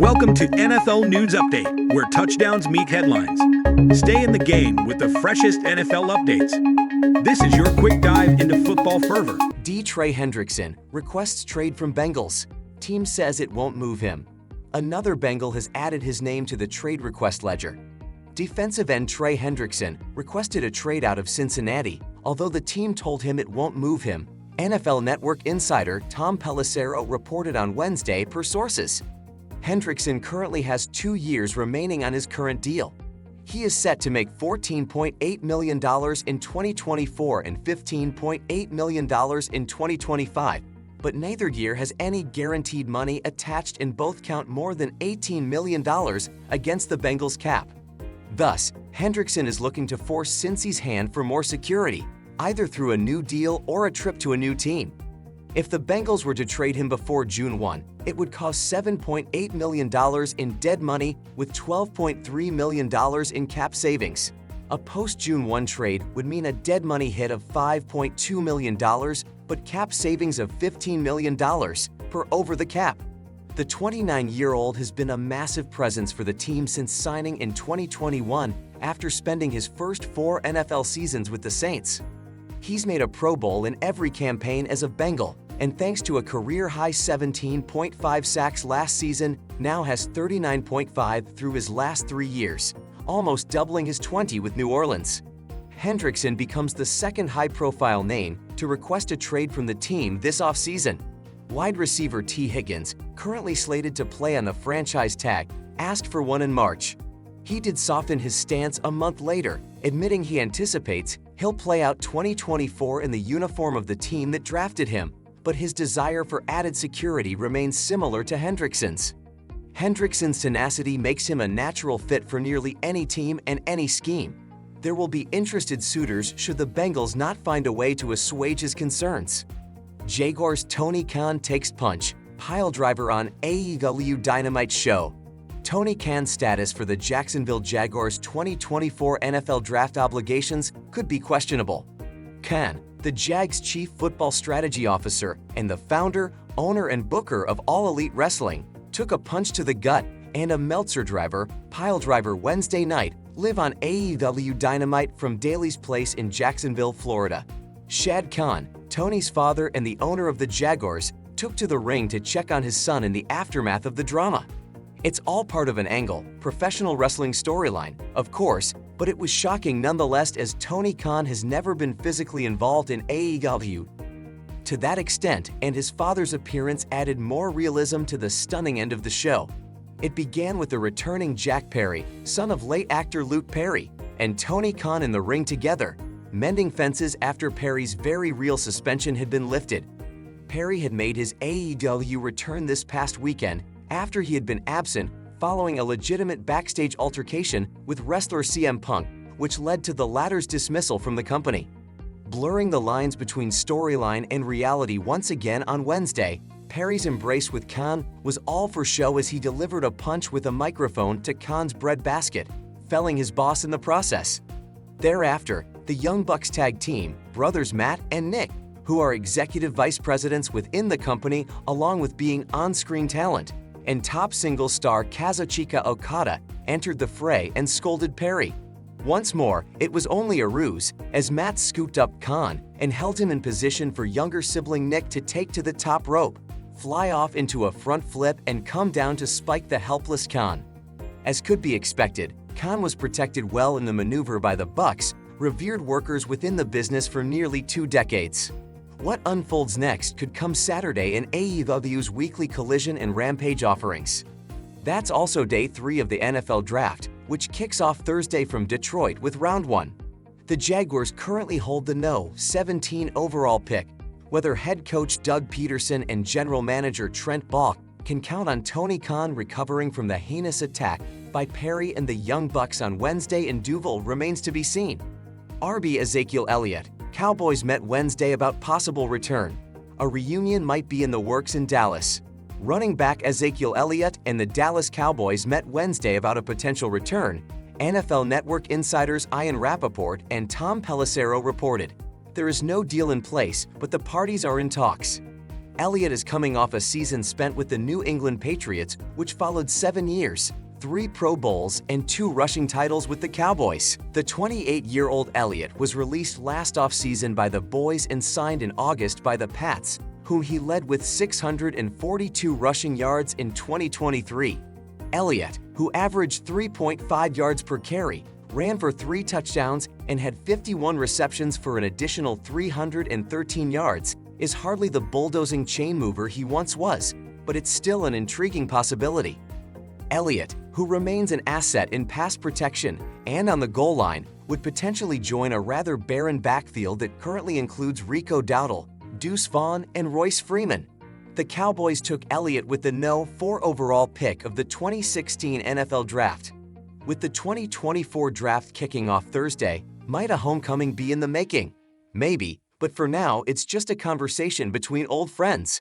Welcome to NFL News Update, where touchdowns meet headlines. Stay in the game with the freshest NFL updates. This is your quick dive into football fervor. Trey Hendrickson requests trade from Bengals. Team says it won't move him. Another Bengal has added his name to the trade request ledger. Defensive end Trey Hendrickson requested a trade out of Cincinnati, although the team told him it won't move him. NFL Network insider Tom Pelissero reported on Wednesday per sources. Hendrickson currently has 2 years remaining on his current deal. He is set to make $14.8 million in 2024 and $15.8 million in 2025, but neither year has any guaranteed money attached and both count more than $18 million against the Bengals cap. Thus, Hendrickson is looking to force Cincy's hand for more security, either through a new deal or a trip to a new team. If the Bengals were to trade him before June 1, it would cost $7.8 million in dead money with $12.3 million in cap savings. A post-June 1 trade would mean a dead money hit of $5.2 million, but cap savings of $15 million per over the cap. The 29-year-old has been a massive presence for the team since signing in 2021 after spending his first 4 NFL seasons with the Saints. He's made a Pro Bowl in every campaign as a Bengal, and thanks to a career-high 17.5 sacks last season, now has 39.5 through his last 3 years, almost doubling his 20 with New Orleans. Hendrickson becomes the second high-profile name to request a trade from the team this offseason. Wide receiver T. Higgins, currently slated to play on the franchise tag, asked for one in March. He did soften his stance a month later, admitting he anticipates he'll play out 2024 in the uniform of the team that drafted him, but his desire for added security remains similar to Hendrickson's. Hendrickson's tenacity makes him a natural fit for nearly any team and any scheme. There will be interested suitors should the Bengals not find a way to assuage his concerns. Jaguars' Tony Khan takes punch, piledriver on AEW Dynamite show. Tony Khan's status for the Jacksonville Jaguars' 2024 NFL draft obligations could be questionable. Khan, the Jags' chief football strategy officer and the founder, owner, and booker of All Elite Wrestling, took a punch to the gut and a Meltzer driver, piledriver Wednesday night, live on AEW Dynamite from Daly's Place in Jacksonville, Florida. Shad Khan, Tony's father and the owner of the Jaguars, took to the ring to check on his son in the aftermath of the drama. It's all part of an angle, professional wrestling storyline, of course, but it was shocking nonetheless as Tony Khan has never been physically involved in AEW. To that extent, and his father's appearance added more realism to the stunning end of the show. It began with the returning Jack Perry, son of late actor Luke Perry, and Tony Khan in the ring together, mending fences after Perry's very real suspension had been lifted. Perry had made his AEW return this past weekend after he had been absent following a legitimate backstage altercation with wrestler CM Punk, which led to the latter's dismissal from the company. Blurring the lines between storyline and reality once again on Wednesday, Perry's embrace with Khan was all for show as he delivered a punch with a microphone to Khan's breadbasket, felling his boss in the process. Thereafter, the Young Bucks tag team, brothers Matt and Nick, who are executive vice presidents within the company along with being on-screen talent, and top single star Kazuchika Okada entered the fray and scolded Perry. Once more, it was only a ruse, as Matt scooped up Khan and held him in position for younger sibling Nick to take to the top rope, fly off into a front flip and come down to spike the helpless Khan. As could be expected, Khan was protected well in the maneuver by the Bucks, revered workers within the business for nearly 2 decades. What unfolds next could come Saturday in AEW's weekly Collision and Rampage offerings. That's also Day 3 of the NFL Draft, which kicks off Thursday from Detroit with Round 1. The Jaguars currently hold the No. 17 overall pick. Whether head coach Doug Peterson and general manager Trent Baalke can count on Tony Khan recovering from the heinous attack by Perry and the Young Bucks on Wednesday in Duval remains to be seen. RB Ezekiel Elliott, Cowboys met Wednesday about possible return. A reunion might be in the works in Dallas. Running back Ezekiel Elliott and the Dallas Cowboys met Wednesday about a potential return, NFL Network insiders Ian Rappaport and Tom Pelissero reported. There is no deal in place, but the parties are in talks. Elliott is coming off a season spent with the New England Patriots, which followed 7 years, 3 Pro Bowls, and 2 rushing titles with the Cowboys. The 28-year-old Elliott was released last offseason by the Boys and signed in August by the Pats, whom he led with 642 rushing yards in 2023. Elliott, who averaged 3.5 yards per carry, ran for 3 touchdowns, and had 51 receptions for an additional 313 yards, is hardly the bulldozing chain mover he once was, but it's still an intriguing possibility. Elliott, who remains an asset in pass protection and on the goal line, would potentially join a rather barren backfield that currently includes Rico Dowdle, Deuce Vaughn, and Royce Freeman. The Cowboys took Elliott with the No. 4 overall pick of the 2016 NFL Draft. With the 2024 draft kicking off Thursday, might a homecoming be in the making? Maybe, but for now it's just a conversation between old friends.